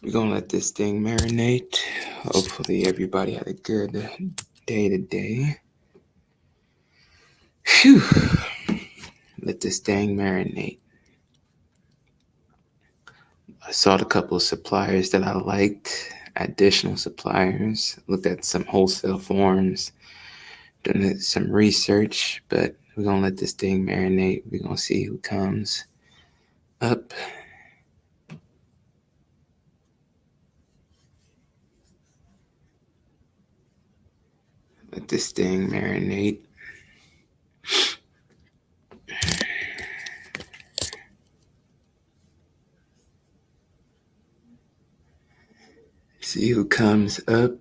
We're gonna let this thing marinate. Hopefully, everybody had a good day today. Phew. Let this thing marinate. I saw a couple of suppliers that I liked, additional suppliers. Looked at some wholesale forms, done some research, but we're gonna let this thing marinate. We're gonna see who comes up. Let this thing marinate. See who comes up.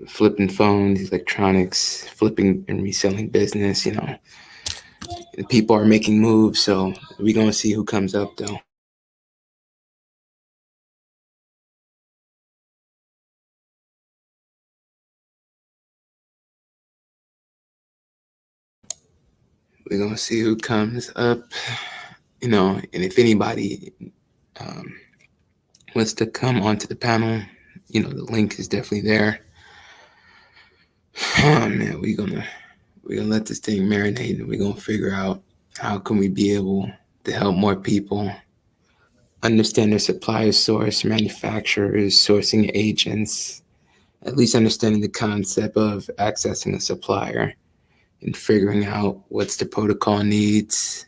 Flipping phones, electronics, flipping and reselling business. People are making moves, so we're gonna see who comes up though. We're gonna see who comes up. And if anybody um, wants to come onto the panel, the link is definitely there. Oh man, we're gonna let this thing marinate, and we're gonna figure out how can we be able to help more people understand their supplier source, manufacturers, sourcing agents, at least understanding the concept of accessing a supplier and figuring out what's the protocol needs.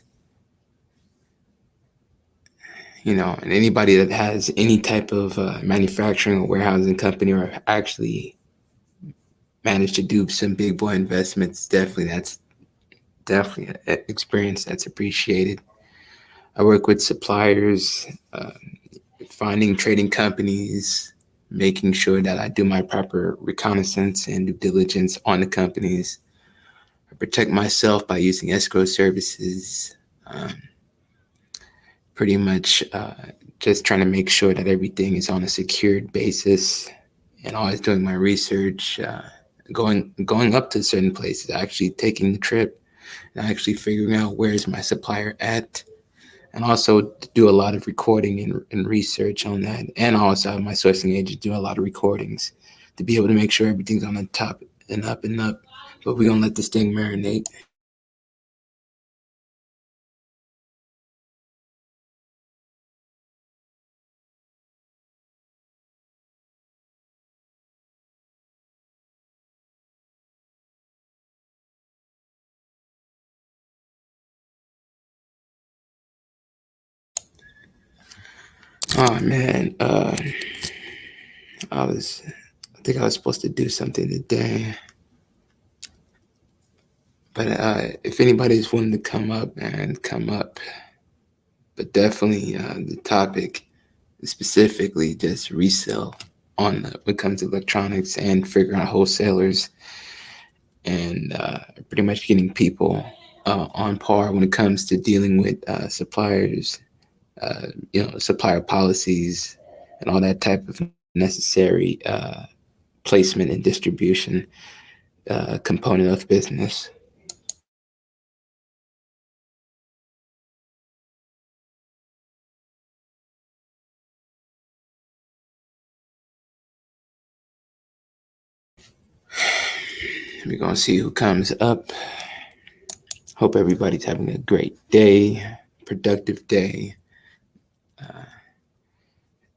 And anybody that has any type of manufacturing or warehousing company or actually managed to do some big boy investments, that's definitely an experience that's appreciated. I work with suppliers, finding trading companies, making sure that I do my proper reconnaissance and due diligence on the companies. I protect myself by using escrow services. Pretty much just trying to make sure that everything is on a secured basis, and always doing my research, going up to certain places, actually taking the trip, and actually figuring out where's my supplier at, and also do a lot of recording and research on that, and also have my sourcing agent do a lot of recordings to be able to make sure everything's on the top and up and up. But we're gonna let this thing marinate. Oh man, I think I was supposed to do something today, but if anybody's willing to come up and come up, but definitely the topic is specifically just resale when it comes to electronics and figuring out wholesalers and pretty much getting people on par when it comes to dealing with suppliers, supplier policies, and all that type of necessary placement and distribution component of business. We're going to see who comes up. Hope everybody's having a great day, productive day.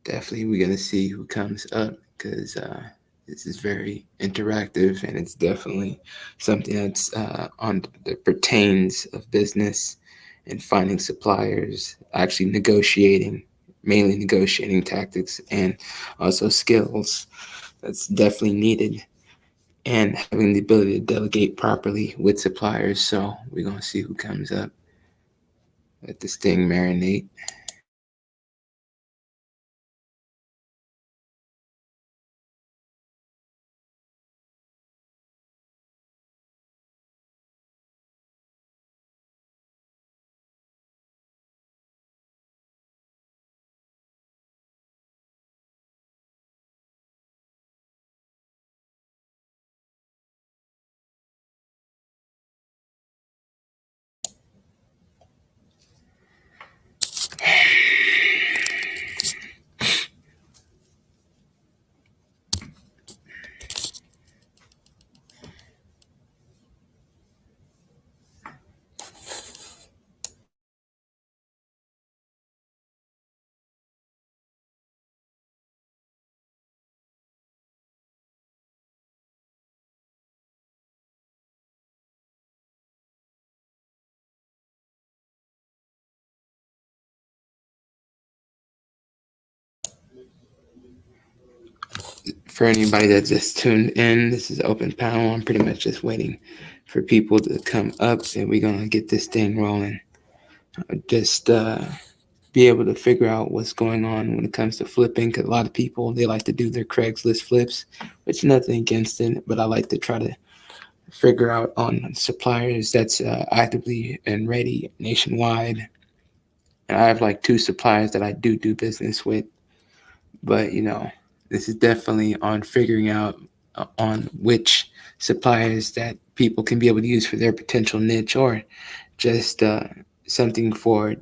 Definitely, we're going to see who comes up because this is very interactive, and it's definitely something that's on the pertains of business and finding suppliers, actually negotiating, mainly negotiating tactics and also skills. That's definitely needed, and having the ability to delegate properly with suppliers. So we're going to see who comes up. Let this thing marinate. For anybody that just tuned in, this is Open Panel. I'm pretty much just waiting for people to come up, and we're gonna get this thing rolling. Just be able to figure out what's going on when it comes to flipping, because a lot of people, they like to do their Craigslist flips, which nothing against it, but I like to try to figure out on suppliers that's actively and ready nationwide. And I have like 2 suppliers that I do business with, but this is definitely on figuring out on which suppliers that people can be able to use for their potential niche, or just something for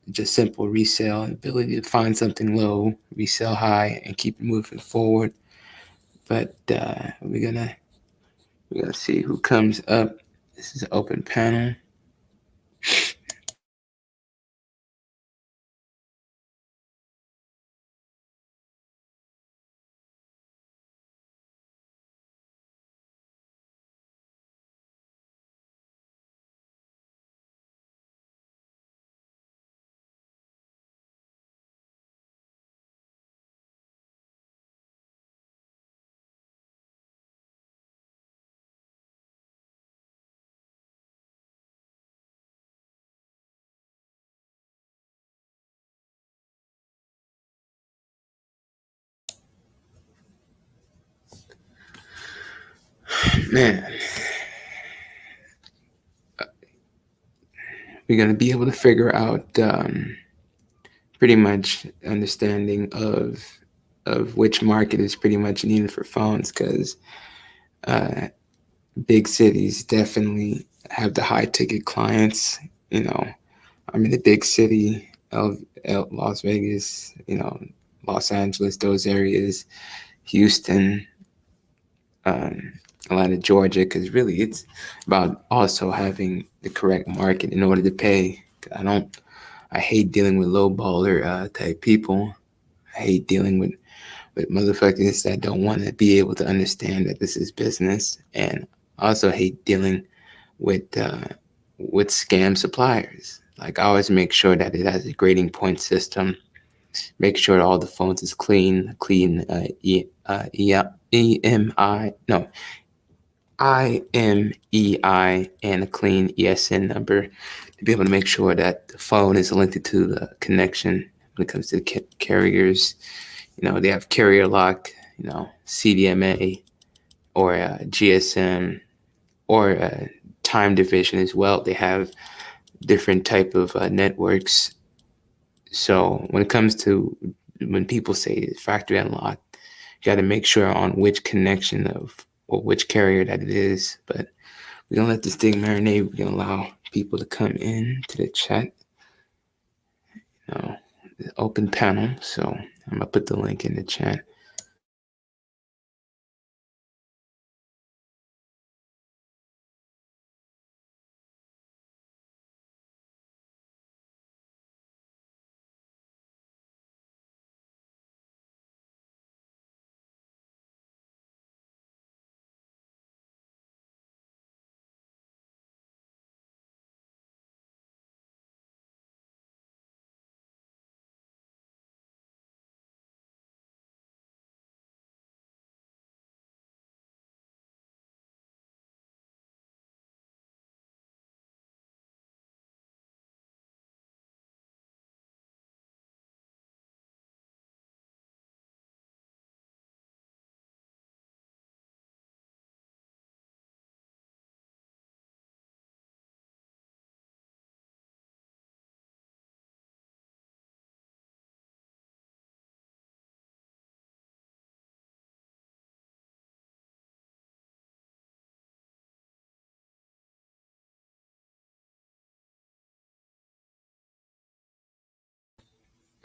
just simple resale, ability to find something low, resell high, and keep moving forward. But we're gonna see who comes up. This is an open panel. Man, we're gonna be able to figure out pretty much understanding of which market is pretty much needed for phones, because big cities definitely have the high ticket clients. I'm in the big city of Las Vegas, Los Angeles, those areas, Houston, Atlanta, Georgia, because really it's about also having the correct market in order to pay. I hate dealing with low baller type people. I hate dealing with motherfuckers that don't want to be able to understand that this is business, and I also hate dealing with scam suppliers. Like, I always make sure that it has a grading point system. Make sure all the phones is clean IMEI, and a clean ESN number, to be able to make sure that the phone is linked to the connection. When it comes to the carriers, they have carrier lock, CDMA, or GSM, or time division as well. They have different type of networks. So when it comes to when people say factory unlocked, you got to make sure on which connection or which carrier that it is. But we're going to let this thing marinate. We're going to allow people to come in to the chat. The open panel. So I'm going to put the link in the chat.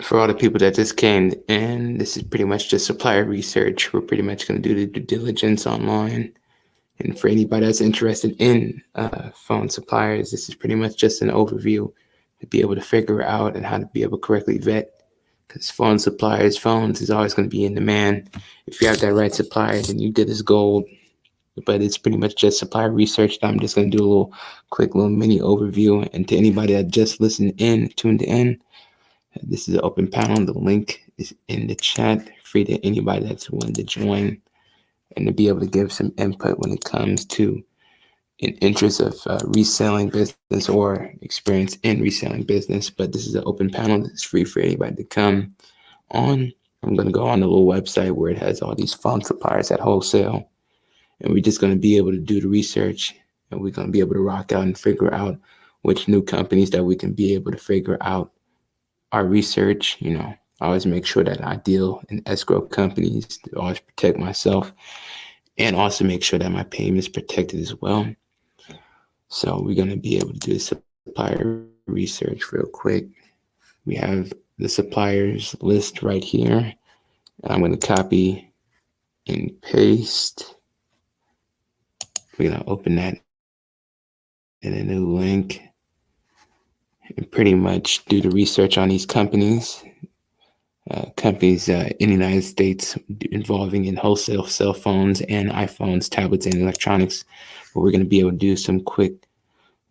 For all the people that just came in, this is pretty much just supplier research. We're pretty much going to do the due diligence online. And for anybody that's interested in phone suppliers, this is pretty much just an overview to be able to figure out and how to be able to correctly vet. Because phones is always going to be in demand. If you have that right supplier, then you did as gold. But it's pretty much just supplier research. I'm just going to do a quick little mini overview. And to anybody that just listened in, tuned in, this is an open panel. The link is in the chat. free to anybody that's willing to join and to be able to give some input when it comes to an interest of reselling business or experience in reselling business. But this is an open panel. It's free for anybody to come on. I'm going to go on the little website where it has all these phone suppliers at wholesale. And we're just going to be able to do the research, and we're going to be able to rock out and figure out which new companies that we can be able to figure out our research. I always make sure that I deal in escrow companies to always protect myself and also make sure that my payment is protected as well. So we're going to be able to do supplier research real quick. We have the suppliers list right here. I'm going to copy and paste. We're going to open that in a new link and pretty much do the research on these companies. Companies in the United States involving in wholesale cell phones and iPhones, tablets, and electronics. But we're going to be able to do some quick,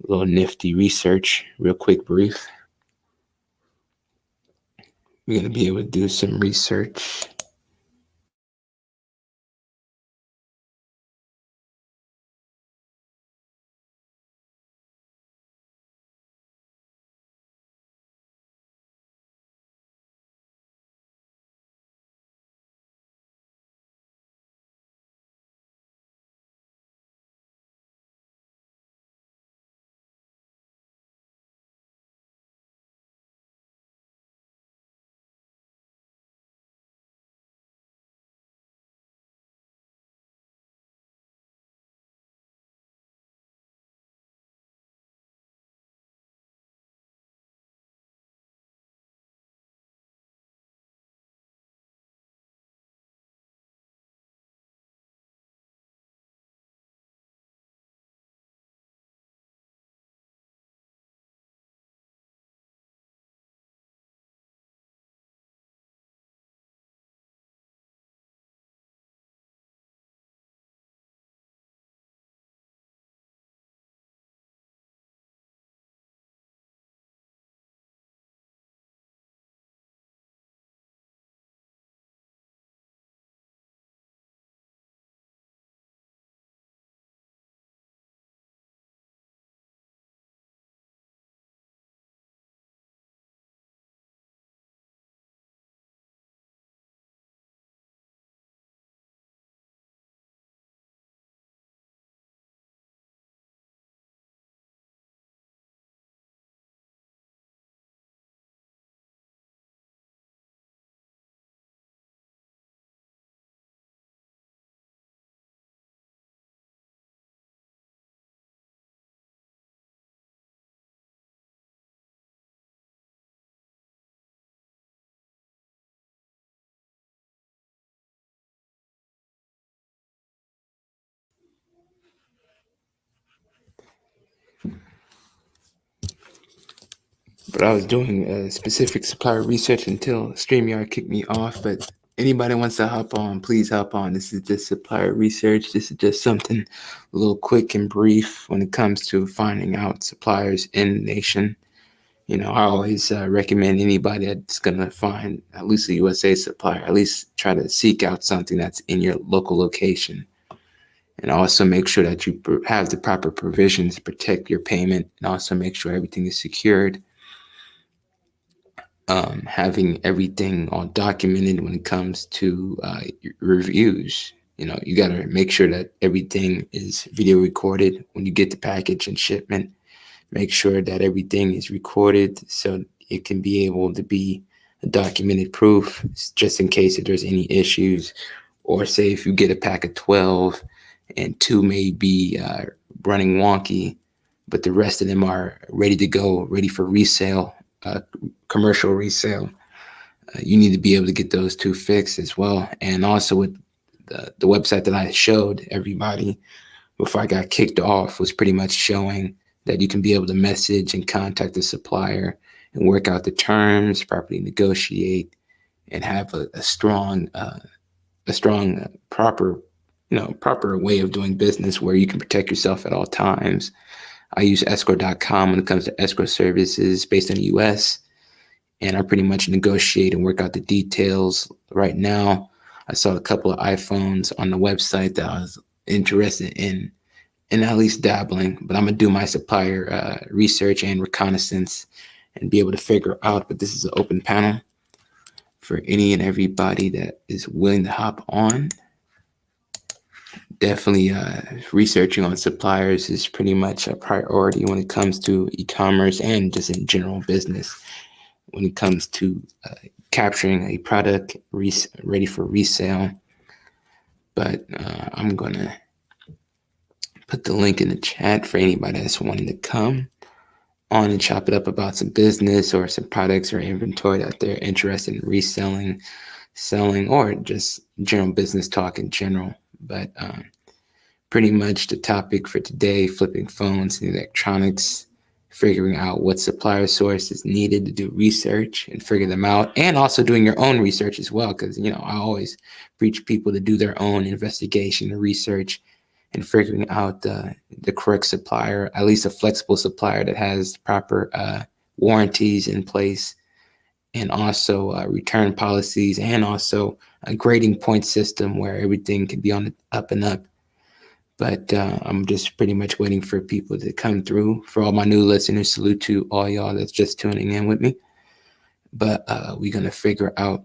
little nifty research, real quick brief. We're going to be able to do some research. But I was doing specific supplier research until StreamYard kicked me off. But anybody wants to hop on, please hop on. This is just supplier research. This is just something a little quick and brief when it comes to finding out suppliers in the nation. I always recommend anybody that's going to find at least a USA supplier, at least try to seek out something that's in your local location. And also make sure that you have the proper provisions to protect your payment, and also make sure everything is secured. Having everything all documented when it comes to reviews. You got to make sure that everything is video recorded when you get the package and shipment. Make sure that everything is recorded so it can be able to be a documented proof, just in case if there's any issues. Or say if you get a pack of 12 and 2 may be running wonky, but the rest of them are ready to go, ready for resale, commercial resale. You need to be able to get those 2 fixed as well. And also with the website that I showed everybody before I got kicked off was pretty much showing that you can be able to message and contact the supplier and work out the terms, properly negotiate, and have a strong, proper way of doing business where you can protect yourself at all times. I use escrow.com when it comes to escrow services based in the US, and I pretty much negotiate and work out the details. Right now, I saw a couple of iPhones on the website that I was interested in at least dabbling, but I'm gonna do my supplier research and reconnaissance and be able to figure out. But this is an open panel for any and everybody that is willing to hop on. Definitely researching on suppliers is pretty much a priority when it comes to e-commerce and just in general business. When it comes to capturing a product ready for resale. But I'm gonna put the link in the chat for anybody that's wanting to come on and chop it up about some business or some products or inventory that they're interested in reselling, selling, or just general business talk in general. But pretty much the topic for today, flipping phones and electronics, figuring out what supplier source is needed to do research and figure them out, and also doing your own research as well. Because, I always preach people to do their own investigation and research and figuring out the correct supplier, at least a flexible supplier that has proper warranties in place, and also return policies, and also a grading point system where everything can be on the up and up. But I'm just pretty much waiting for people to come through. For all my new listeners, salute to all y'all that's just tuning in with me. But we're going to figure out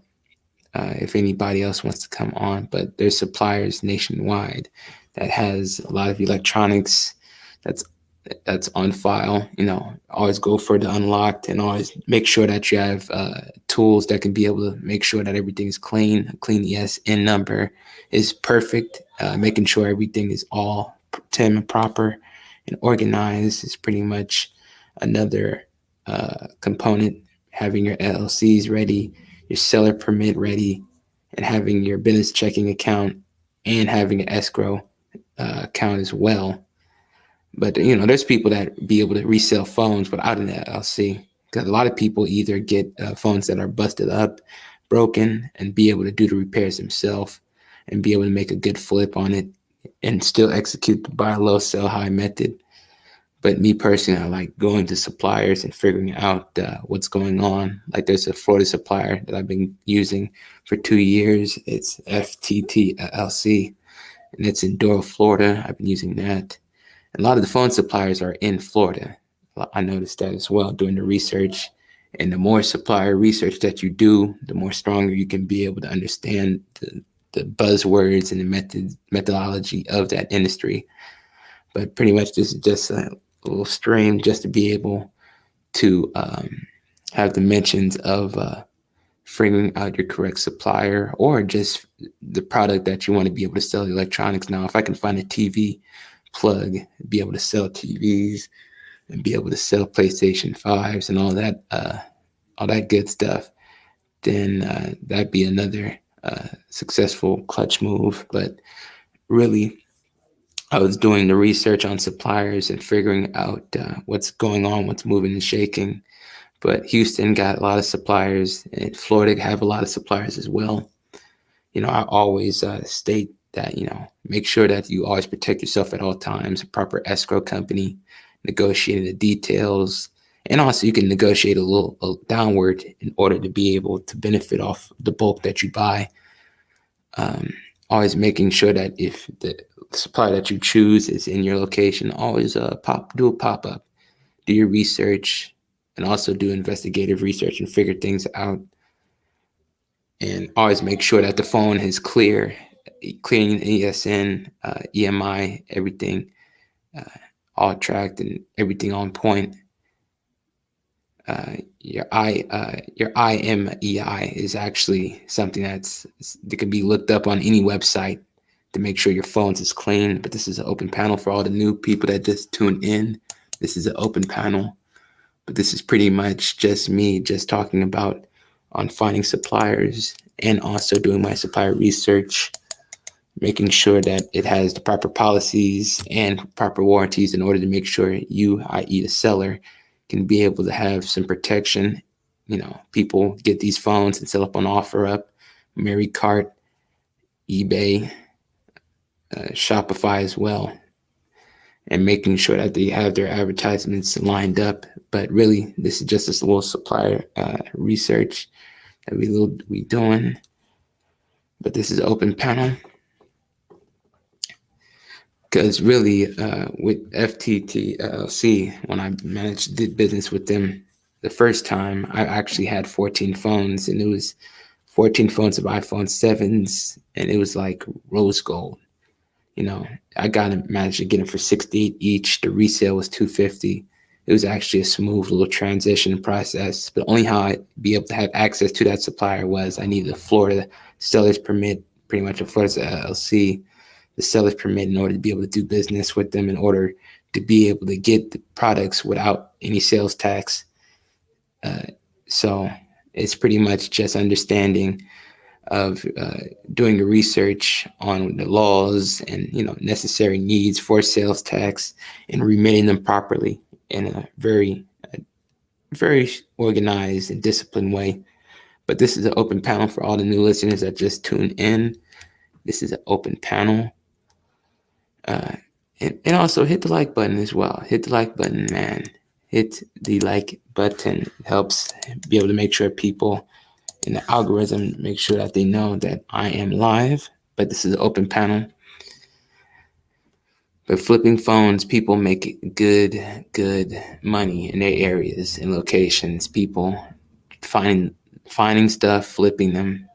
if anybody else wants to come on. But there's suppliers nationwide that has a lot of electronics that's on file. Always go for the unlocked and always make sure that you have tools that can be able to make sure that everything is clean. A clean ESN number is perfect. Making sure everything is all tim and proper and organized is pretty much another component. Having your LLCs ready, your seller permit ready, and having your business checking account and having an escrow account as well. But, there's people that be able to resell phones without an LLC, because a lot of people either get phones that are busted up, broken, and be able to do the repairs themselves and be able to make a good flip on it and still execute the buy low, sell high method. But me personally, I like going to suppliers and figuring out what's going on. Like there's a Florida supplier that I've been using for 2 years. It's FTT LLC, and it's in Doral, Florida. I've been using that. And a lot of the phone suppliers are in Florida. I noticed that as well doing the research. And the more supplier research that you do, the more stronger you can be able to understand the buzzwords and the methodology of that industry. But pretty much this is just a little stream just to be able to have the mentions of figuring out your correct supplier or just the product that you want to be able to sell electronics. Now, if I can find a TV plug, be able to sell TVs and be able to sell PlayStation 5s and all that good stuff, then that'd be another successful clutch move. But really, I was doing the research on suppliers and figuring out what's going on, what's moving and shaking. But Houston got a lot of suppliers, and Florida have a lot of suppliers as well. I always state that, make sure that you always protect yourself at all times, a proper escrow company, negotiating the details. And also you can negotiate a little downward in order to be able to benefit off the bulk that you buy. Always making sure that if the supplier that you choose is in your location, always do a pop-up, do your research, and also do investigative research and figure things out. And always make sure that the phone is clearing ESN, EMI, everything all tracked and everything on point. Your IMEI is actually something that can be looked up on any website to make sure your phones is clean. But this is an open panel for all the new people that just tune in. This is an open panel, but this is pretty much just me just talking about on finding suppliers and also doing my supplier research, making sure that it has the proper policies and proper warranties in order to make sure you, i.e. the seller, can be able to have some protection. People get these phones and sell up on OfferUp, Marycart, eBay, Shopify as well, and making sure that they have their advertisements lined up. But really, this is just a little supplier research that we doing. but this is an open panel. Because really, with FTT LLC, when I did business with them the first time, I actually had 14 phones, and it was 14 phones of iPhone 7s, and it was like rose gold. You know, I managed to get them for 68 each. The resale was 250. It was actually a smooth little transition process, but only how I'd be able to have access to that supplier was I needed a Florida seller's permit, pretty much a Florida LLC, the seller's permit in order to be able to do business with them, in order to be able to get the products without any sales tax. So it's pretty much just understanding of doing the research on the laws and necessary needs for sales tax and remitting them properly in a very organized and disciplined way. But this is an open panel for all the new listeners that just tuned in. This is an open panel. And also hit the like button as well. Hit the like button, man. Hit the like button. It helps be able to make sure people in the algorithm make sure that they know that I am live. But this is an open panel. But flipping phones, people make good money in their areas and locations. People finding stuff, flipping them.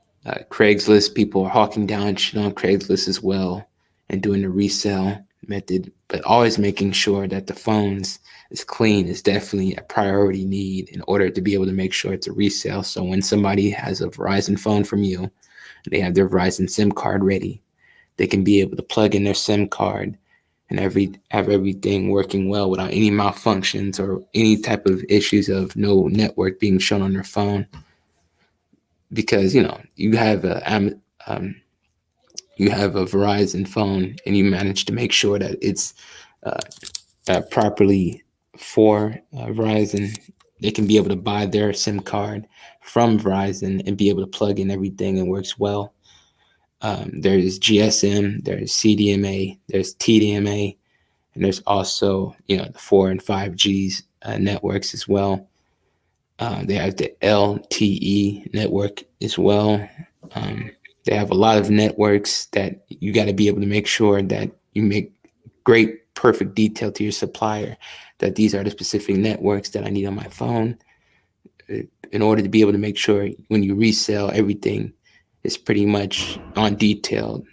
Craigslist, people are hawking down shit on Craigslist as well and doing the resale method, but always making sure that the phones is clean is definitely a priority need in order to be able to make sure it's a resale. So when somebody has a Verizon phone from you, they have their Verizon SIM card ready, they can be able to plug in their SIM card and have everything working well without any malfunctions or any type of issues of no network being shown on their phone. Because you have a Verizon phone and you manage to make sure that it's properly for Verizon, they can be able to buy their SIM card from Verizon and be able to plug in everything and works well. There's GSM, there's CDMA, there's TDMA, and there's also the 4 and 5G networks as well. They have the LTE network as well. They have a lot of networks that you got to be able to make sure that you make great, perfect detail to your supplier that these are the specific networks that I need on my phone in order to be able to make sure when you resell, everything is pretty much on detail.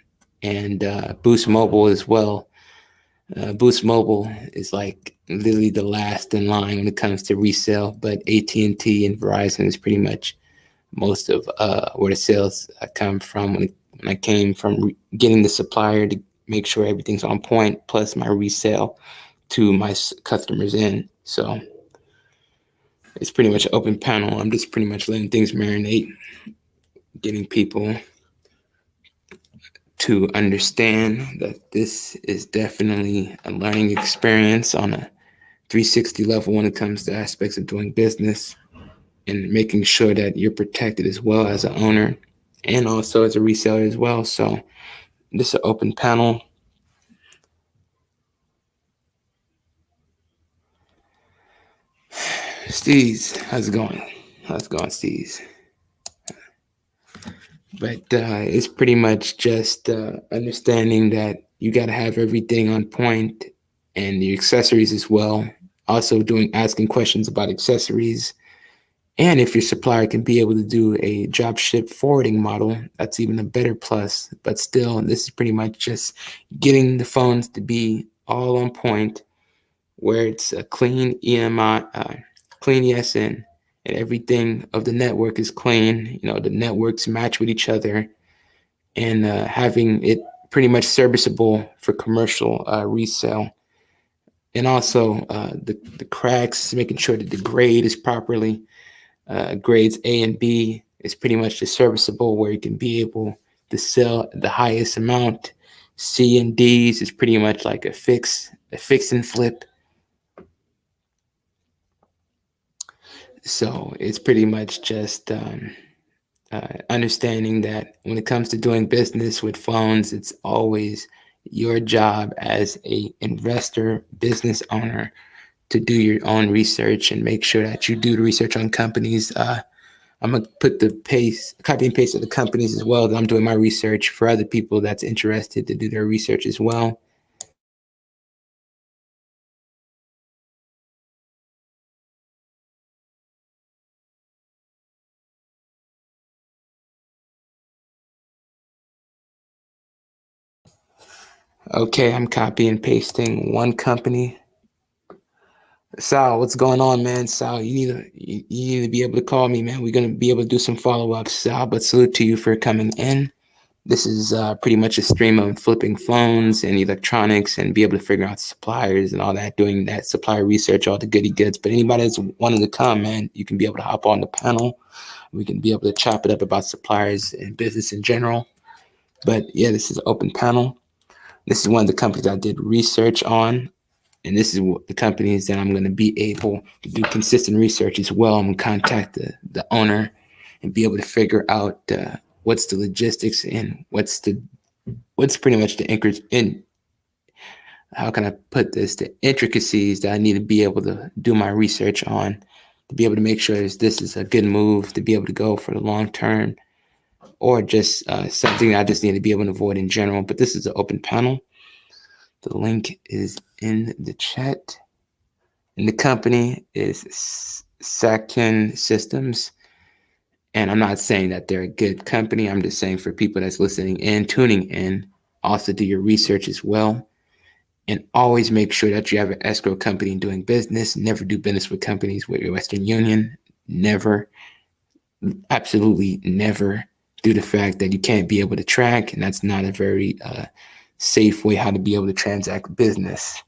And Boost Mobile as well. Boost Mobile is like literally the last in line when it comes to resale, but AT&T and Verizon is pretty much most of where the sales come from when I came from getting the supplier to make sure everything's on point, plus my resale to my customers in. So it's pretty much an open panel. I'm just pretty much letting things marinate, getting people to understand that this is definitely a learning experience on a 360 level when it comes to aspects of doing business and making sure that you're protected as well as an owner and also as a reseller as well. So this is an open panel. Steez, how's it going? Steez? But it's pretty much just understanding that you got to have everything on point and the accessories as well. Also asking questions about accessories. And if your supplier can be able to do a drop ship forwarding model, that's even a better plus. But still, this is pretty much just getting the phones to be all on point, where it's a clean EMI, clean ESN, and everything of the network is clean. The networks match with each other, and having it pretty much serviceable for commercial resale. And also the cracks, making sure that the grade is properly. Grades A and B is pretty much the serviceable where you can be able to sell the highest amount. C and D's is pretty much like a fix and flip. So it's pretty much just understanding that when it comes to doing business with phones, it's always your job as a investor, business owner, to do your own research and make sure that you do the research on companies I'm gonna put the copy and paste of the companies as well that I'm doing my research for other people that's interested to do their research as well. Okay, I'm copy and pasting one company. Sal, what's going on, man? Sal, you need to be able to call me, man. We're gonna be able to do some follow-ups, Sal. But salute to you for coming in. This is pretty much a stream of flipping phones and electronics and be able to figure out suppliers and all that, doing that supplier research, all the goody goods. But anybody that's wanting to come, man, you can be able to hop on the panel. We can be able to chop it up about suppliers and business in general. But yeah, this is an open panel. This is one of the companies I did research on. And this is the companies that I'm going to be able to do consistent research as well. I'm going to contact the owner and be able to figure out what's the logistics and what's pretty much the anchors in, how can I put this, the intricacies that I need to be able to do my research on to be able to make sure this is a good move to be able to go for the long term, or just something I just need to be able to avoid in general. But this is an open panel. The link is in the chat. And the company is Saken Systems. And I'm not saying that they're a good company. I'm just saying for people that's listening in, tuning in, also do your research as well. And always make sure that you have an escrow company doing business. Never do business with companies with your Western Union. Never, absolutely never, due to the fact that you can't be able to track. And that's not a very safe way how to be able to transact business.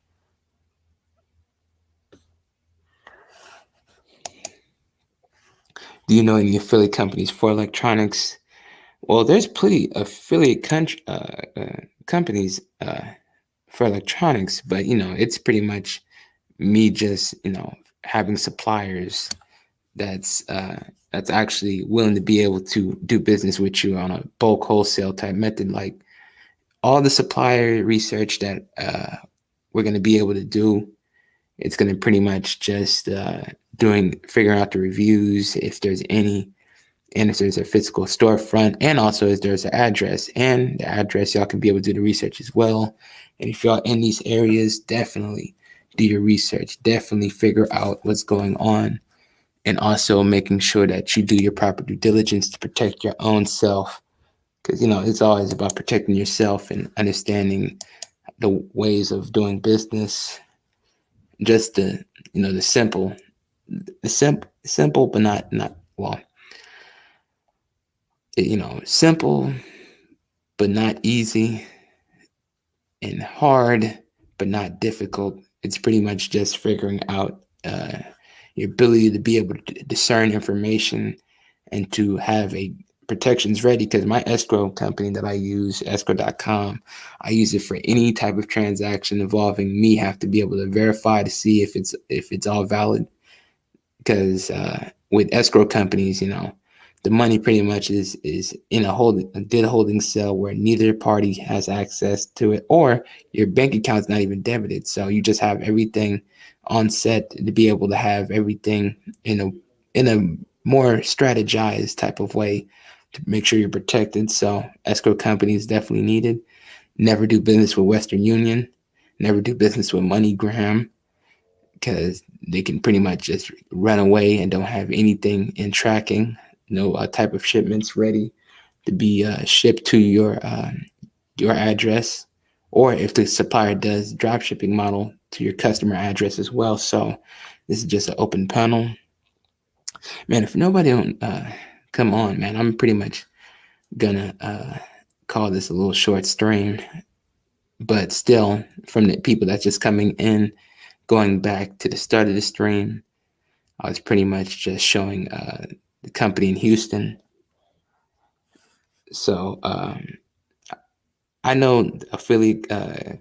Do you know any affiliate companies for electronics? Well, there's plenty affiliate companies for electronics, but it's pretty much me just having suppliers that's actually willing to be able to do business with you on a bulk wholesale type method. Like all the supplier research that we're going to be able to do, it's going to pretty much just figuring out the reviews, if there's any, and if there's a physical storefront, and also if there's an address. And the address, y'all can be able to do the research as well. And if y'all in these areas, definitely do your research. Definitely figure out what's going on. And also making sure that you do your proper due diligence to protect your own self. Because, it's always about protecting yourself and understanding the ways of doing business. Just the simple, but not well, simple, but not easy, and hard, but not difficult. It's pretty much just figuring out your ability to be able to discern information and to have a protections ready. Because my escrow company that I use, escrow.com, I use it for any type of transaction involving me. Have to be able to verify to see if it's all valid. Because with escrow companies, the money pretty much is in a good holding cell where neither party has access to it, or your bank account's not even debited. So you just have everything on set to be able to have everything in a more strategized type of way to make sure you're protected. So escrow company is definitely needed. Never do business with Western Union. Never do business with MoneyGram, because they can pretty much just run away and don't have anything in tracking, no type of shipments ready to be shipped to your address, or if the supplier does drop shipping model, to your customer address as well. So this is just an open panel. Man, if nobody don't come on, man, I'm pretty much gonna call this a little short stream. But still, from the people that's just coming in, going back to the start of the stream, I was pretty much just showing the company in Houston. So I know affiliate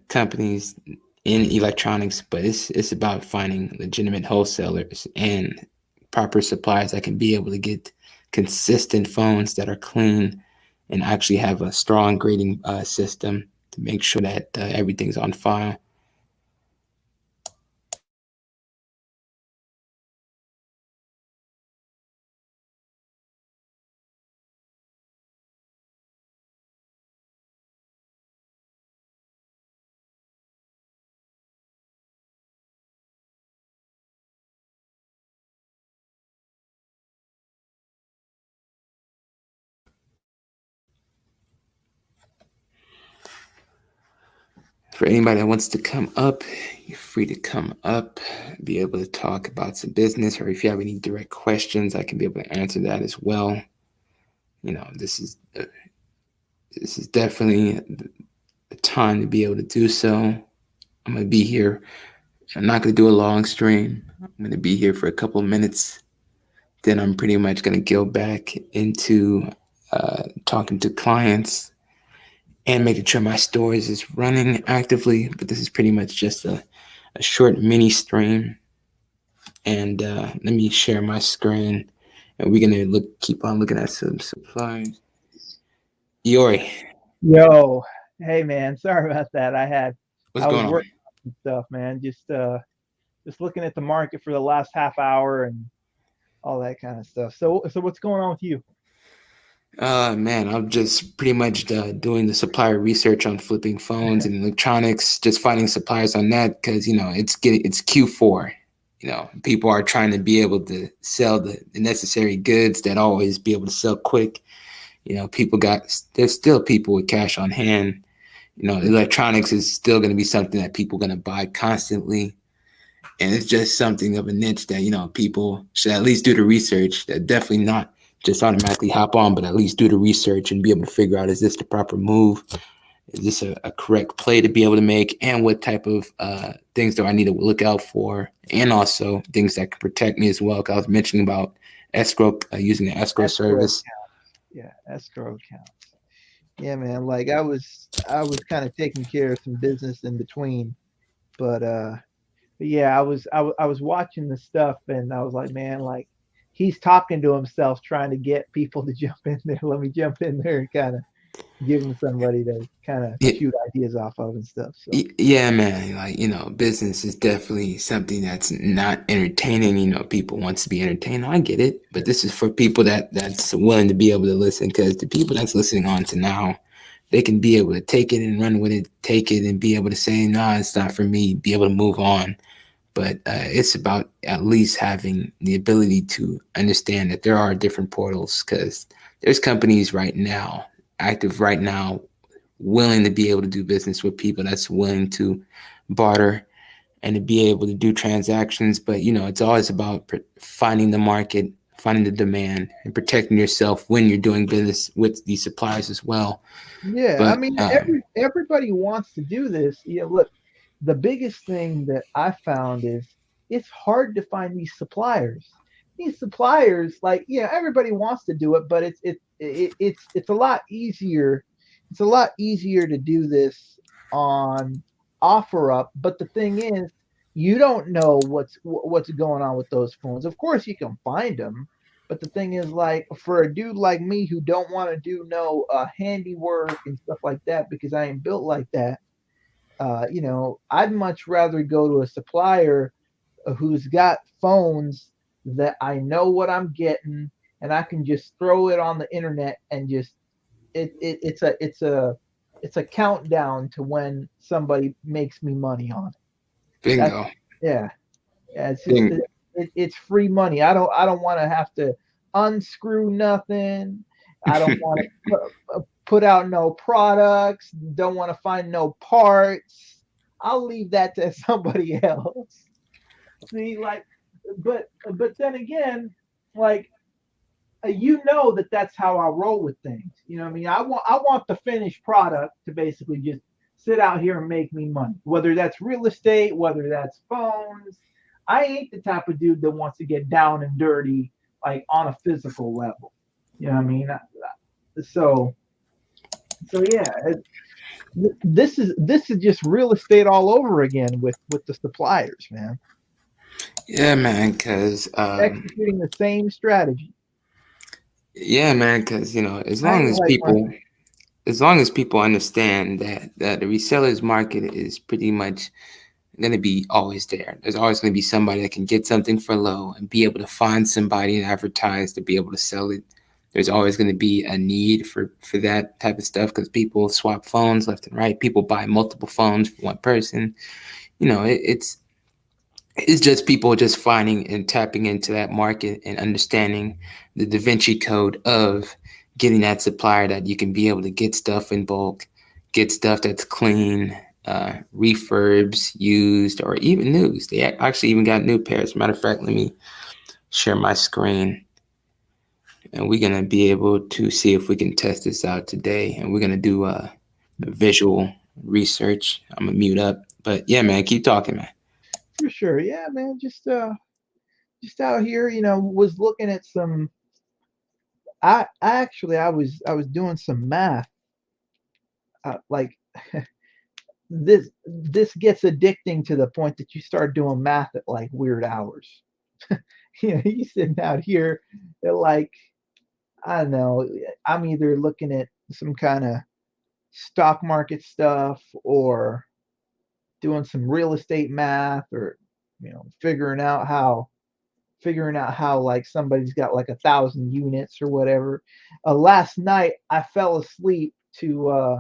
companies in electronics, but it's about finding legitimate wholesalers and proper suppliers that can be able to get consistent phones that are clean and actually have a strong grading system to make sure that everything's on file. For anybody that wants to come up, you're free to come up, be able to talk about some business, or if you have any direct questions, I can be able to answer that as well. You know, this is definitely the time to be able to do so. I'm gonna be here. I'm not gonna do a long stream. I'm gonna be here for a couple of minutes. Then I'm pretty much gonna go back into talking to clients and making sure my stores is running actively. But this is pretty much just a short mini stream. And let me share my screen, and we're gonna keep on looking at some supplies. Yori, Yo, hey man, sorry about that. what's I was going on? working on some stuff, man. Just looking at the market for the last half hour and all that kind of stuff. So what's going on with you? Man, I'm just pretty much doing the supplier research on flipping phones and electronics, just finding suppliers on that because it's Q4. People are trying to be able to sell the necessary goods that always be able to sell quick. There's still people with cash on hand. Electronics is still going to be something that people are going to buy constantly, and it's just something of a niche that people should at least do the research. That definitely not just automatically hop on, but at least do the research and be able to figure out, is this the proper move? Is this a correct play to be able to make? And what type of things do I need to look out for? And also things that can protect me as well. Because I was mentioning about escrow, using the escrow Escrow service. accounts. Yeah, escrow accounts. Yeah, man. Like I was kind of taking care of some business in between, but but yeah, I was watching the stuff and I was like, man, like he's talking to himself, trying to get people to jump in there. Let me jump in there and kind of give him somebody to kind of Yeah, shoot ideas off of and stuff. So yeah, man. Like, business is definitely something that's not entertaining. People wants to be entertained. I get it, but this is for people that's willing to be able to listen. Because the people that's listening on to now, they can be able to take it and run with it, take it and be able to say, nah, it's not for me. Be able to move on. But it's about at least having the ability to understand that there are different portals. Because there's companies right now, active right now, willing to be able to do business with people that's willing to barter and to be able to do transactions. But it's always about finding the market, finding the demand, and protecting yourself when you're doing business with these suppliers as well. yeah, I But mean, everybody wants to do this. Yeah, look, the biggest thing that I found is it's hard to find these suppliers. These suppliers, like, yeah, everybody wants to do it, but it's a lot easier. It's a lot easier to do this on OfferUp. But the thing is, you don't know what's going on with those phones. Of course, you can find them, but the thing is, like, for a dude like me who don't want to do no handiwork and stuff like that because I ain't built like that, I'd much rather go to a supplier who's got phones that I know what I'm getting, and I can just throw it on the internet and just it's a countdown to when somebody makes me money on it. That's bingo, yeah, yeah. It's just bingo. it's free money. I don't want to have to unscrew nothing. I don't want to put out no products. Don't want to find no parts. I'll leave that to somebody else. See, like, but then again, like that's how I roll with things. You know what I mean? I want the finished product to basically just sit out here and make me money. Whether that's real estate, whether that's phones. I ain't the type of dude that wants to get down and dirty like on a physical level. You know what I mean? So so yeah, this is just real estate all over again with the suppliers, man. Yeah, man. Because Executing the same strategy. yeah, man. Because as I long ain't as like my people understand that the resellers market is pretty much going to be always there. There's always going to be somebody that can get something for low and be able to find somebody and advertise to be able to sell it. There's always going to be a need for that type of stuff because people swap phones left and right. People buy multiple phones for one person. It's just people just finding and tapping into that market and understanding the Da Vinci code of getting that supplier that you can be able to get stuff in bulk, get stuff that's clean, refurbs, used, or even news. They actually even got new pairs. Matter of fact, let me share my screen, and we're gonna be able to see if we can test this out today. And we're gonna do a visual research. I'm gonna mute up, but yeah, man, keep talking, man. For sure. Yeah, man. Just out here, was looking at some. I was doing some math. Like this gets addicting to the point that you start doing math at like weird hours. You sitting out here at like, I don't know. I'm either looking at some kind of stock market stuff or doing some real estate math or figuring out how like somebody's got like 1,000 units or whatever. Last night I fell asleep to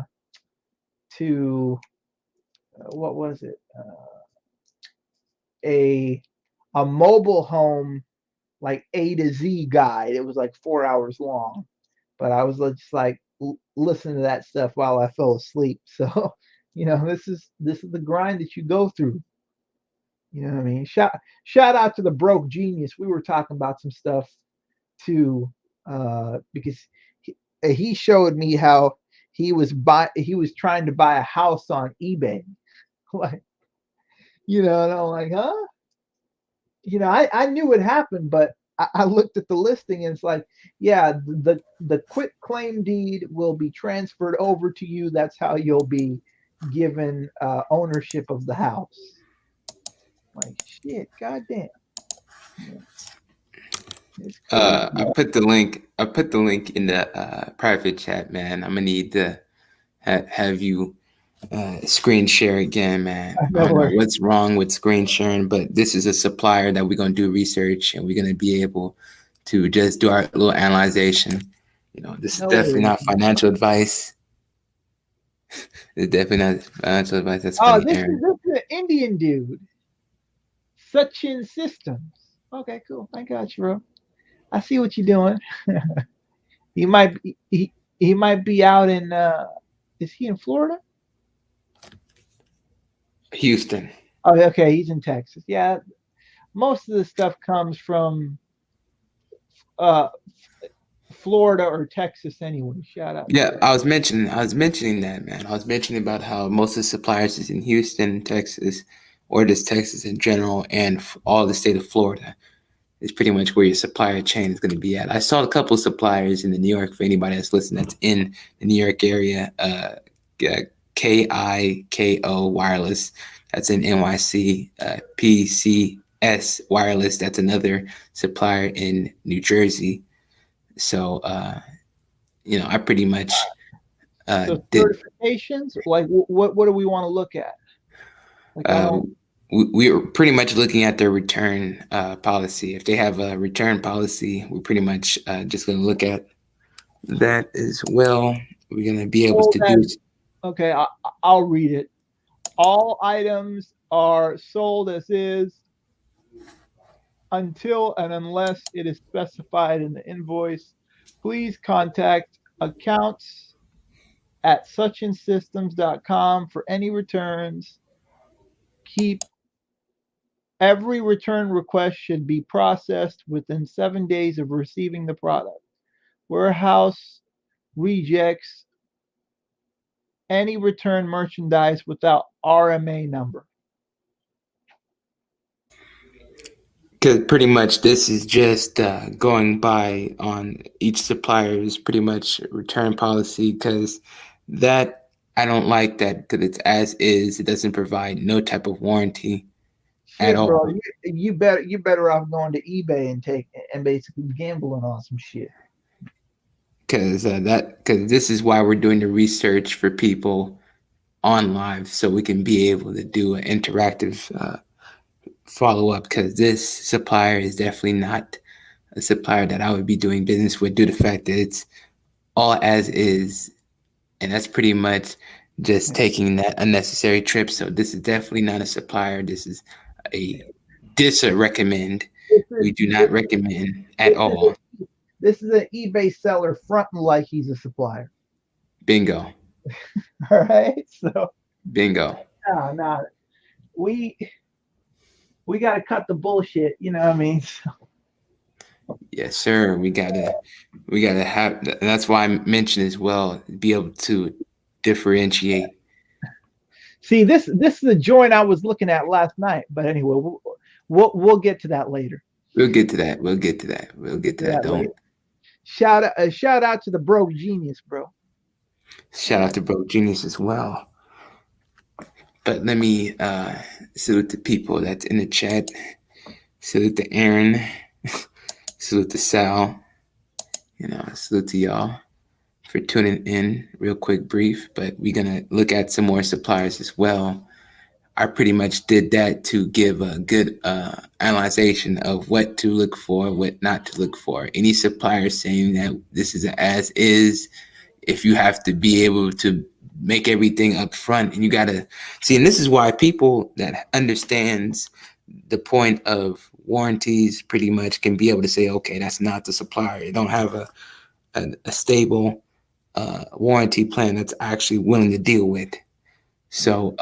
what was it? A a mobile home like A to Z guide. It was like 4 hours long, but I was just like listening to that stuff while I fell asleep. So, this is the grind that you go through. You know what I mean? Shout out to the broke genius. We were talking about some stuff too, because he showed me how he was trying to buy a house on eBay. Like, and I'm like, huh? I knew it happened, but I looked at the listing and it's like, yeah, the quit claim deed will be transferred over to you. That's how you'll be given ownership of the house. Like, shit, goddamn. Yeah. I put the link. I put the link in the private chat, man. I'm gonna need to have you screen share again, man. I don't know what's wrong with screen sharing, but this is a supplier that we're gonna do research and we're gonna be able to just do our little analyzation. This is definitely not financial advice. It's definitely not financial advice. That's funny, this is an Indian dude. Sachin Systems. Okay, cool. I got you, bro. I see what you're doing. he might be out in is he in Florida? Houston. Oh, okay, he's in Texas. Yeah. Most of the stuff comes from Florida or Texas anyway. Shout out. Yeah, I was mentioning that, man. I was mentioning about how most of the suppliers is in Houston, Texas, or just Texas in general, and all the state of Florida is pretty much where your supplier chain is going to be at. I saw a couple of suppliers in the New York, for anybody that's listening that's in the New York area, KIKO Wireless, that's in NYC, PCS Wireless, that's another supplier in New Jersey. So, I pretty much so certifications, like what do we want to look at? Like, we were pretty much looking at their return policy. If they have a return policy, we're pretty much just going to look at that as well. We're going to be able to do. Okay, I'll read it. All items are sold as is until and unless it is specified in the invoice. Please contact accounts at suchandsystems.com for any returns. Keep every return request should be processed within 7 days of receiving the product. Warehouse rejects any return merchandise without RMA number. Because pretty much this is just going by on each supplier's pretty much return policy, because that I don't like that, because it's as is. It doesn't provide no type of warranty at all. Bro, you better off going to eBay and basically gambling on some shit. Because this is why we're doing the research for people on live, so we can be able to do an interactive follow up. Because this supplier is definitely not a supplier that I would be doing business with, due to the fact that it's all as is, and that's pretty much just taking that unnecessary trip. So this is definitely not a supplier. This is a recommend. We do not recommend at all. This is an eBay seller fronting like he's a supplier. Bingo. All right. So bingo. Nah, we we got to cut the bullshit. You know what I mean? Yes, sir. We gotta have. That's why I mentioned as well. Be able to differentiate. See, this is the joint I was looking at last night. But anyway, we'll get to that later. We'll get to that. We'll get to that. We'll get to To that. that Don't later. Shout out to the broke genius, bro. shout out to Bro Genius as well. But let me salute the people that's in the chat. Salute to Aaron. Salute to Sal. Salute to y'all for tuning in. Real quick, brief, but we're gonna look at some more suppliers as well. I pretty much did that to give a good analyzation of what to look for, what not to look for. Any supplier saying that this is as is, if you have to be able to make everything up front, and you gotta see, and this is why people that understands the point of warranties pretty much can be able to say, okay, that's not the supplier. You don't have a stable warranty plan that's actually willing to deal with. So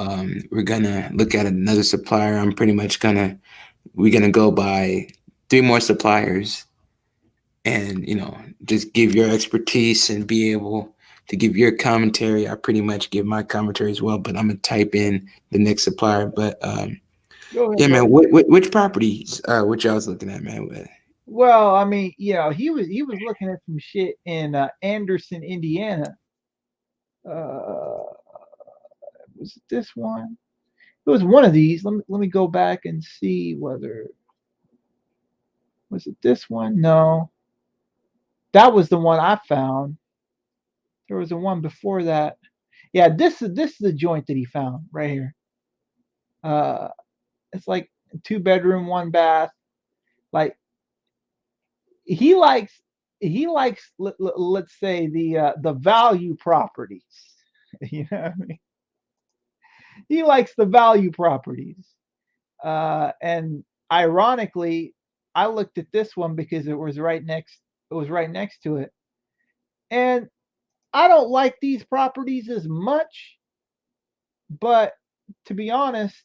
we're gonna look at another supplier. We're gonna go by three more suppliers, and just give your expertise and be able to give your commentary. I pretty much give my commentary as well, but I'm gonna type in the next supplier. But Go ahead, yeah, man, brother. which properties? Which I was looking at, man. Well, I mean, he was looking at some shit in Anderson, Indiana. Uh, was it this one? It was one of these. Let me go back and see whether was it this one. No, that was the one I found. There was a one before that. Yeah, this is the joint that he found right here. Uh, it's like 2 bedroom, 1 bath. Like he likes he likes let's say the value properties. You know what I mean? He likes the value properties. And ironically, I looked at this one because it was right next to it. And I don't like these properties as much, but to be honest,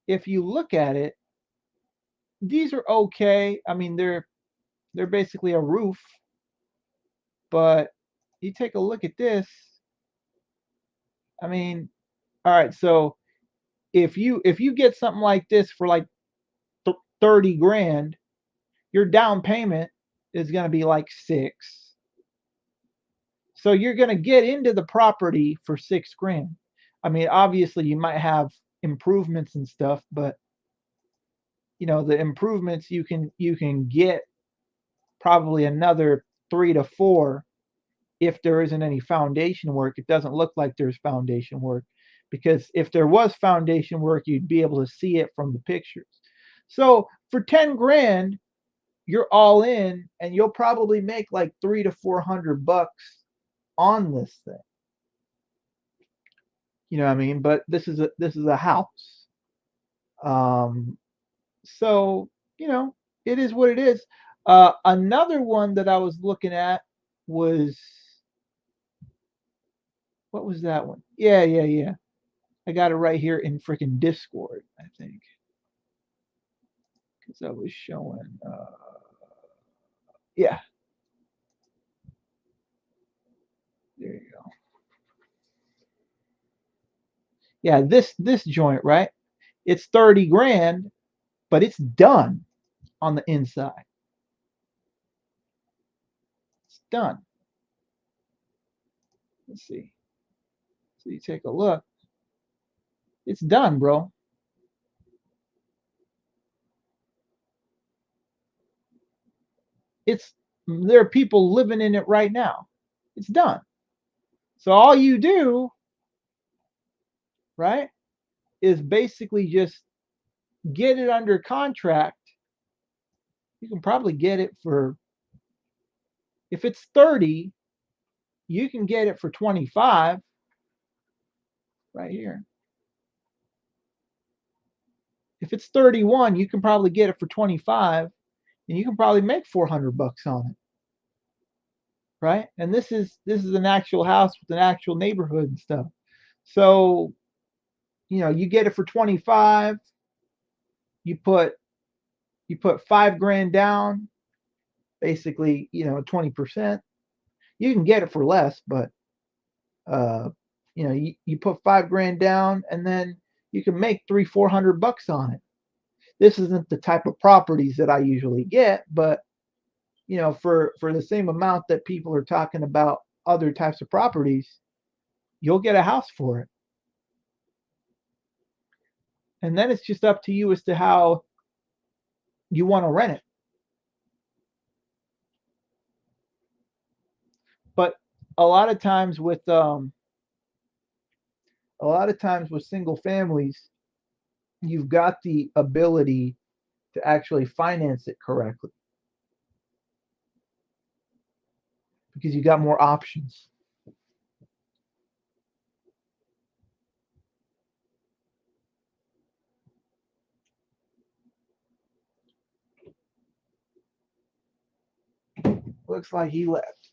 if you look at it, these are okay. I mean, they're basically a roof, but you take a look at this. I mean, all right, so if you get something like this for like 30 grand, your down payment is going to be like 6. So you're going to get into the property for 6 grand. I mean, obviously you might have improvements and stuff, but the improvements you can get probably another 3 to 4 if there isn't any foundation work. It doesn't look like there's foundation work, because if there was foundation work, you'd be able to see it from the pictures. So for 10 grand, you're all in, and you'll probably make like 300 to 400 bucks on this thing. You know what I mean? But this is a house. Um, so it is what it is. Another one that I was looking at was, what was that one? Yeah. I got it right here in freaking Discord, I think, because I was showing. Yeah, there you go. Yeah, this joint, right? It's 30 grand, but it's done on the inside. It's done. Let's see. So you take a look. It's done, bro. There are people living in it right now. It's done. So all you do, right, is basically just get it under contract. You can probably get it for, if it's 30, you can get it for 25 right here. If it's 31, you can probably get it for 25, and you can probably make 400 bucks on it. Right? And this is an actual house with an actual neighborhood and stuff. So You get it for 25. You put 5 grand down, basically, 20%. You can get it for less, but uh, you put 5 grand down, and then you can make 300-400 bucks on it. This isn't the type of properties that I usually get, but for the same amount that people are talking about other types of properties, you'll get a house for it. And then it's just up to you as to how you want to rent it. But a lot of times with single families, you've got the ability to actually finance it correctly because you got more options. Looks like he left.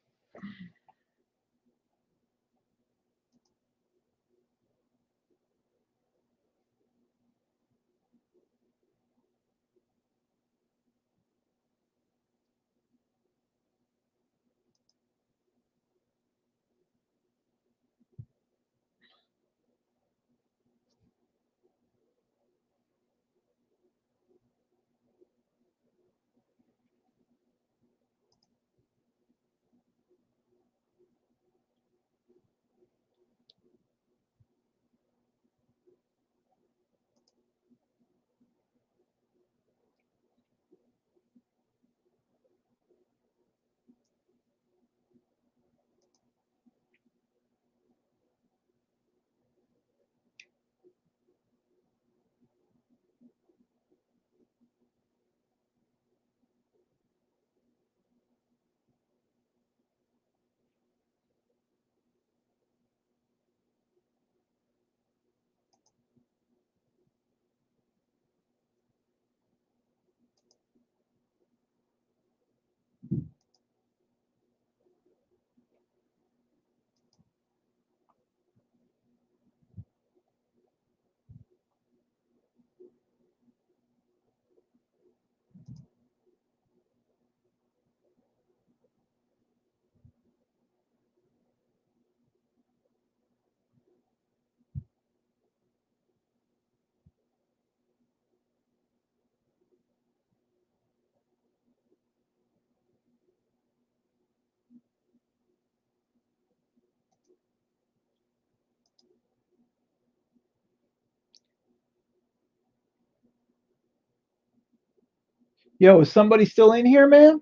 Yo, is somebody still in here, man?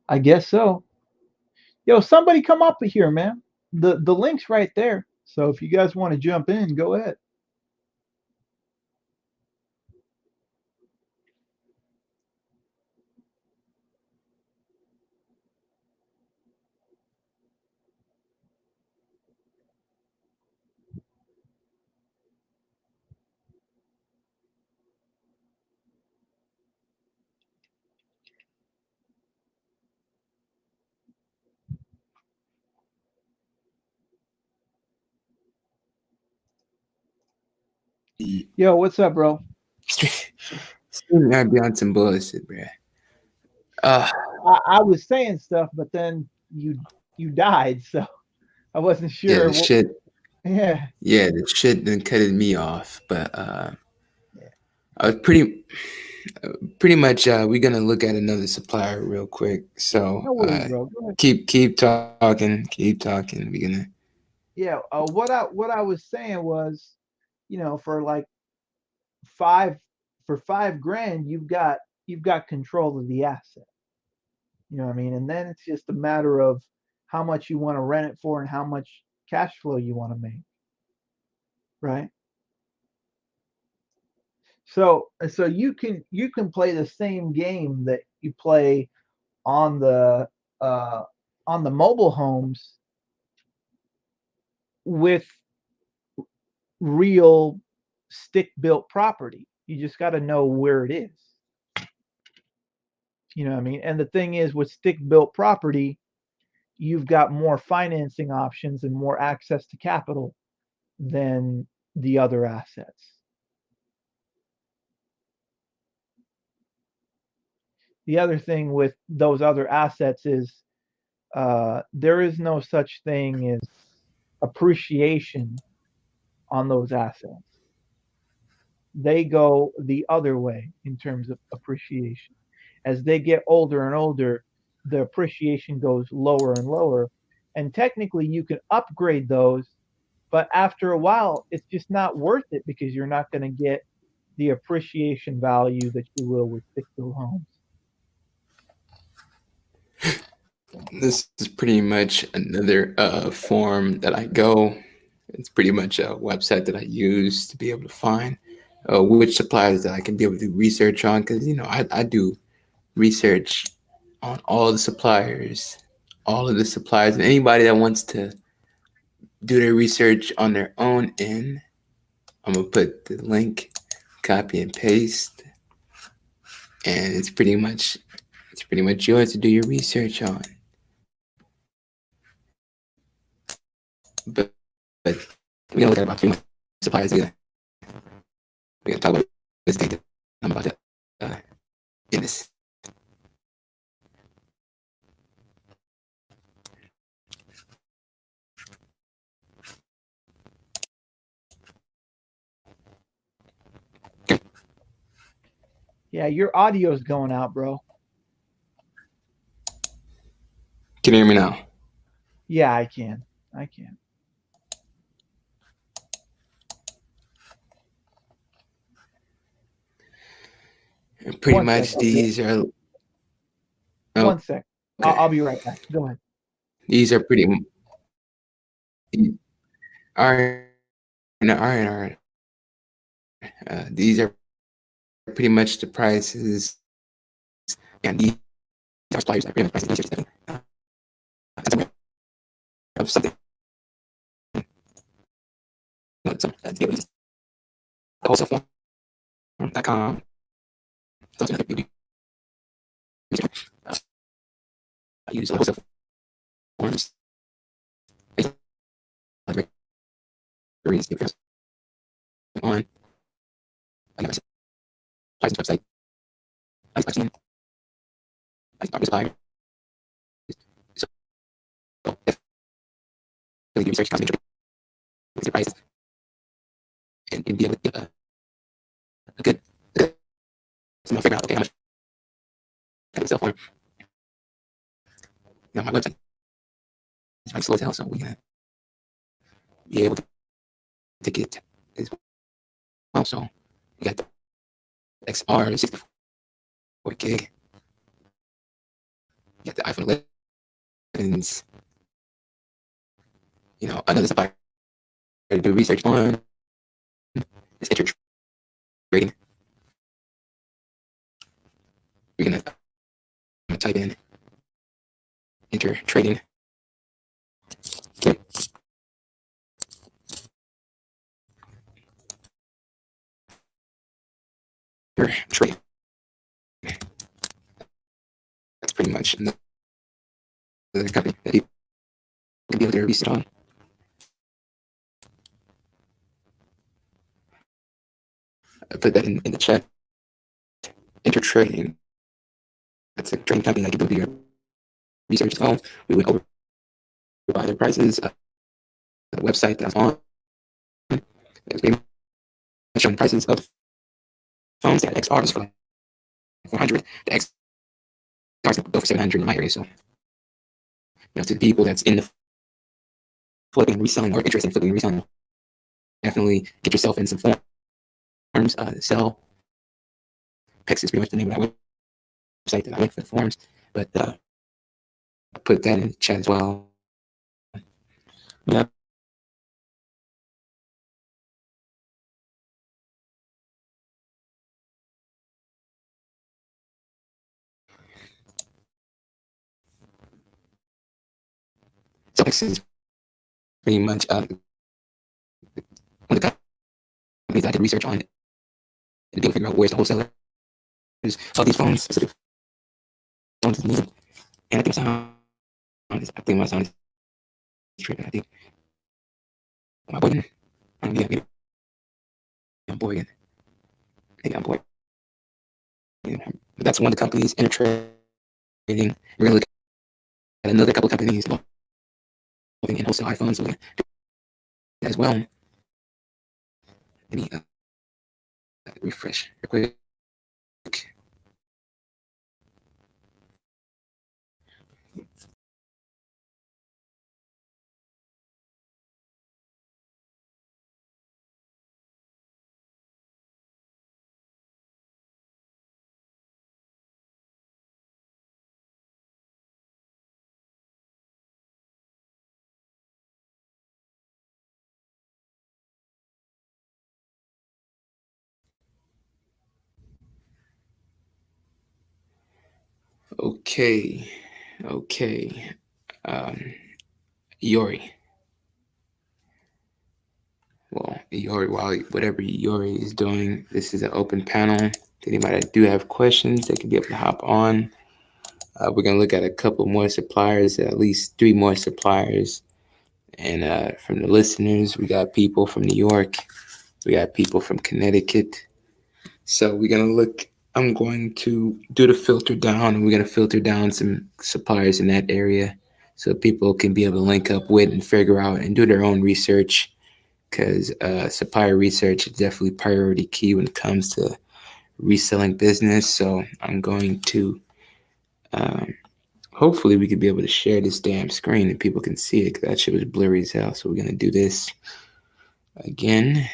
I guess so. Yo, somebody come up here, man. The link's right there. So if you guys want to jump in, go ahead. Yo, what's up, bro? Still not be on some bullshit, bruh. Uh, I was saying stuff, but then you died, so I wasn't yeah, sure. the shit. Yeah, Yeah, the shit then cutted me off, but yeah. I was pretty much. We're gonna look at another supplier real quick. So No worries, bro. Go ahead. keep talking, keep talking. We're gonna. Yeah. What I was saying was, for like five for 5 grand, you've got control of the asset. You know what I mean? And then it's just a matter of how much you want to rent it for and how much cash flow you want to make, right? So you can play the same game that you play on the uh, on the mobile homes with real stick built property. You just got to know where it is. You know what I mean? And the thing is, with stick built property, you've got more financing options and more access to capital than the other assets. The other thing with those other assets is there is no such thing as appreciation on those assets. They go the other way in terms of appreciation. As they get older and older, the appreciation goes lower and lower. And technically, you can upgrade those, but after a while, it's just not worth it because you're not going to get the appreciation value that you will with stick built homes. This is pretty much another form that I go. It's pretty much a website that I use to be able to find which suppliers that I can be able to do research on. Because, I do research on all the suppliers, and anybody that wants to do their research on their own end, I'm going to put the link, copy and paste. And it's pretty much yours to do your research on. But we're gonna look at about 3 months suppliers. We're gonna talk about this thing that I'm about to in this. Yeah, your audio's going out, bro. Can you hear me now? Yeah, I can. And pretty One much sec, these are. Oh, 1 sec. okay. I'll be right back. Go ahead. These are pretty. All right. These are pretty much the prices, and these are suppliers that pretty much prices of something. Some wholesale.com. I use wholesale forms. On I got my license website. I've seen I start supplier. So if you do research, concentrate with your prices and be able to get a good so figure out okay how much I can sell for. My website is like slow as hell, so we're gonna be able to get as well. So we got the XR 64 gig. You got the iPhone 11s. Another supplier to do research on is Enter Trading. We're gonna type in Enter Trading. Okay. Trade. That's pretty much another company that you can be able to research on. I put that in the chat. Enter Trading. That's a trading company that can do your research as well. We went over by their prices. The website that's on. It's pretty much showing prices of phones. They had XRs for like 400. The XRs go for 700 in my area. So, to the people that's in the flipping and reselling or interested in flipping and reselling, definitely get yourself in some forms. Sell. Pix is pretty much the name of that website that I went for the forms. But I put that in the chat as well. Yeah. So Pix is pretty much one of the companies that I did research on it and be able to figure out where's the wholesaler of these phones, specific phones is needed. And I think I think my sound is tripping. I think my boy. Maybe I'm boy again. Maybe I'm boy. But that's one of the companies in trading. We're gonna look at another couple companies involving in wholesale iPhones. We're gonna do that as well. Let me refresh real quick. Okay, okay. Yori. Well, Yori, while whatever Yori is doing, this is an open panel. Anybody that do have questions, they can be able to hop on. We're gonna look at a couple more suppliers, at least 3 more suppliers. And from the listeners, we got people from New York, we got people from Connecticut. So we're gonna look. I'm going to do the filter down, and we're gonna filter down some suppliers in that area, so people can be able to link up with and figure out and do their own research. Because supplier research is definitely priority key when it comes to reselling business. So I'm going to hopefully we could be able to share this damn screen and people can see it, because that shit was blurry as hell. So we're gonna do this again.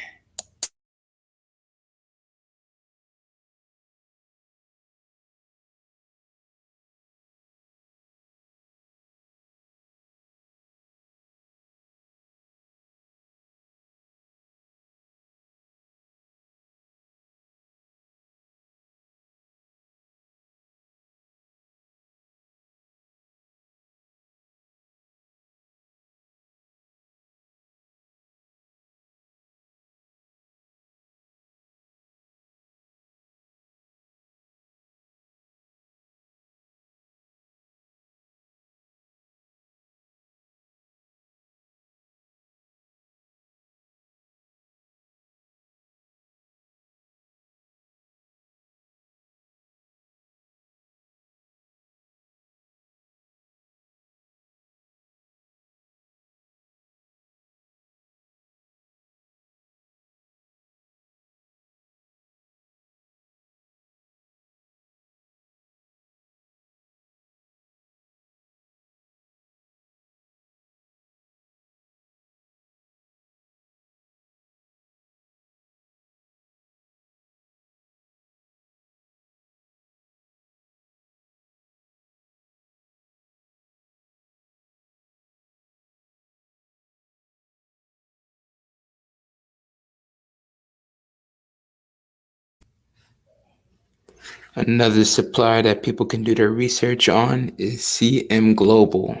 Another supplier that people can do their research on is CM Global.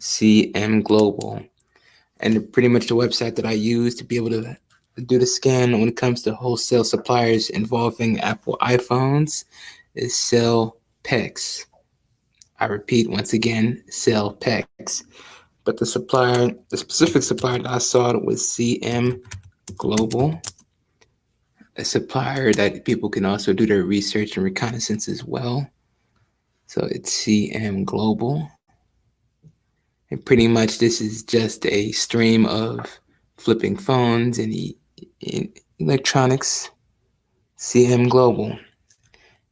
CM Global. And pretty much the website that I use to be able to do the scan when it comes to wholesale suppliers involving Apple iPhones is CellPex. I repeat once again, CellPex. But the specific supplier that I saw was CM Global, a supplier that people can also do their research and reconnaissance as well. So it's CM Global. And pretty much this is just a stream of flipping phones and electronics. CM Global.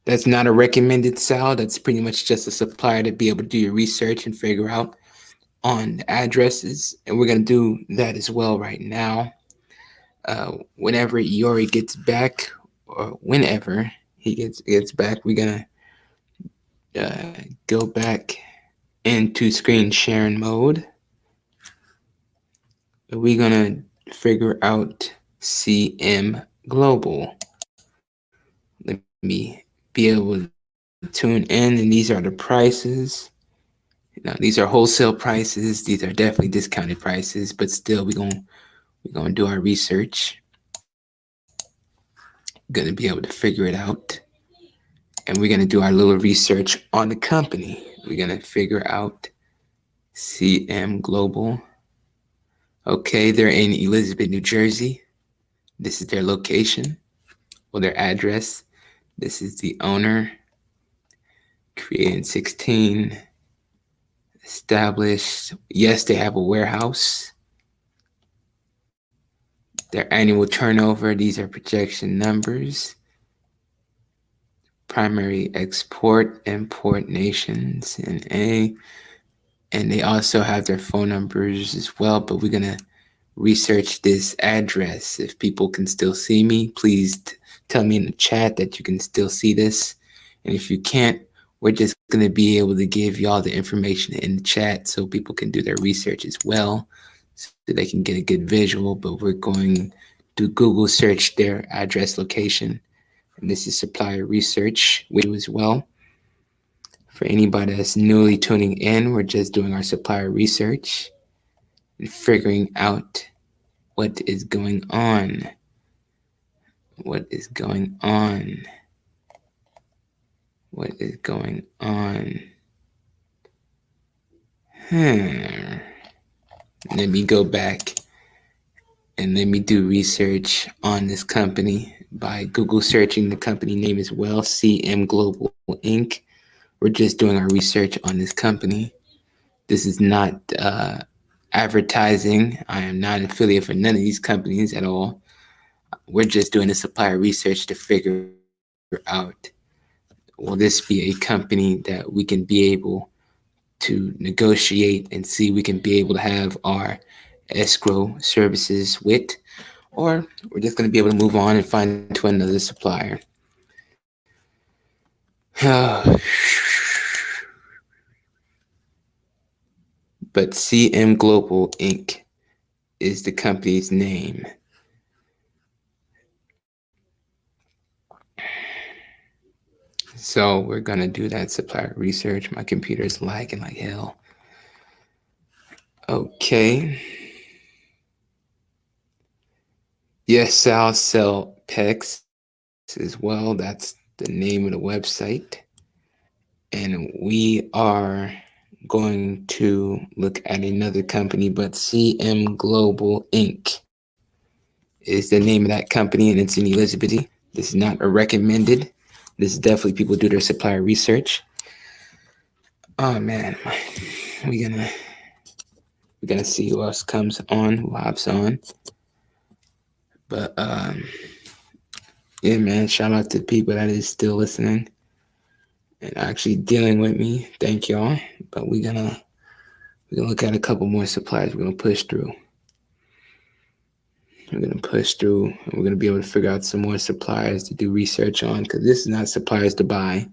That's not a recommended sell. That's pretty much just a supplier to be able to do your research and figure out on the addresses. And we're going to do that as well right now. Whenever Yori gets back, or whenever he gets back, we're going to go back into screen sharing mode. We're going to figure out CM Global. Let me be able to tune in, and these are the prices. Now, these are wholesale prices. These are definitely discounted prices, but still, we're gonna do our research. We're gonna be able to figure it out, and we're gonna do our little research on the company. We're gonna figure out CM Global. Okay, they're in Elizabeth, New Jersey. This is their location or their address. This is the owner. Created in 16. Established. Yes, they have a warehouse. Their annual turnover. These are projection numbers. Primary export, import nations in A. And they also have their phone numbers as well, but we're going to research this address. If people can still see me, please tell me in the chat that you can still see this. And if you can't, we're just going to be able to give y'all the information in the chat so people can do their research as well, so they can get a good visual. But we're going to Google search their address location. And this is supplier research, which as well. For anybody that's newly tuning in, we're just doing our supplier research and figuring out what is going on. What is going on? What is going on? Let me go back and let me do research on this company by Google searching the company name as well, CM Global Inc. We're just doing our research on this company. This is not advertising. I am not an affiliate for none of these companies at all. We're just doing the supplier research to figure out, will this be a company that we can be able to negotiate and see we can be able to have our escrow services with, or we're just going to be able to move on and find to another supplier. But CM Global Inc. is the company's name. So we're going to do that supplier research. My computer's lagging like hell. Okay. Yes, I'll sell PEX as well. That's the name of the website. And we are going to look at another company, but CM Global Inc. is the name of that company, and it's in Elizabeth. This is not a recommended. This is definitely people do their supplier research. Oh man, we're gonna see who else comes on, who hops on. But yeah, man, shout out to the people that is still listening and actually dealing with me. Thank y'all. But we're gonna look at a couple more suppliers. We're gonna push through. We're gonna push through, and we're gonna be able to figure out some more suppliers to do research on, because this is not suppliers to buy.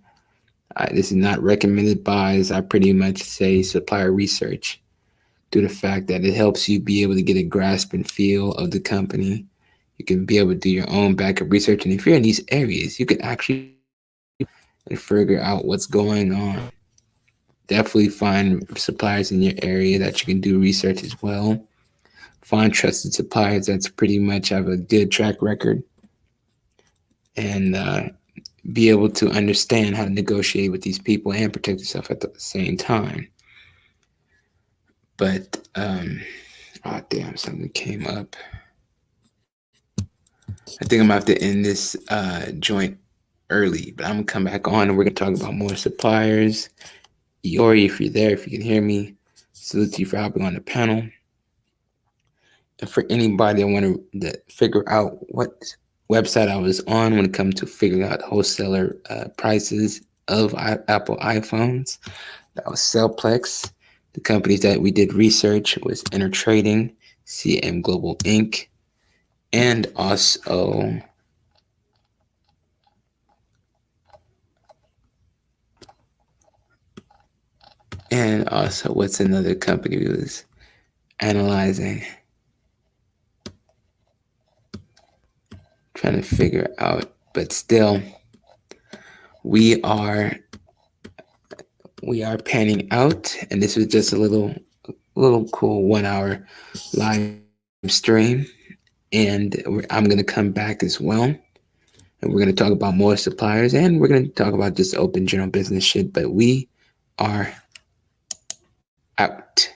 This is not recommended buys. I pretty much say supplier research, due to the fact that it helps you be able to get a grasp and feel of the company. You can be able to do your own backup research, and if you're in these areas, you can actually figure out what's going on. Definitely find suppliers in your area that you can do research as well. Find trusted suppliers that's pretty much have a good track record, and be able to understand how to negotiate with these people and protect yourself at the same time. But oh damn, something came up. I think I'm gonna have to end this joint early, but I'm gonna come back on and we're gonna talk about more suppliers. Iori, if you're there, if you can hear me, salute you for hopping on the panel. And for anybody that want to figure out what website I was on when it comes to figuring out wholesaler prices of Apple iPhones, that was Cellplex. The companies that we did research was Intertrading, CM Global Inc., and also what's another company we was analyzing, trying to figure out, but still we are panning out, and this was just a little cool 1 hour live stream, and I'm going to come back as well, and we're going to talk about more suppliers, and we're going to talk about just open general business shit. But we are out.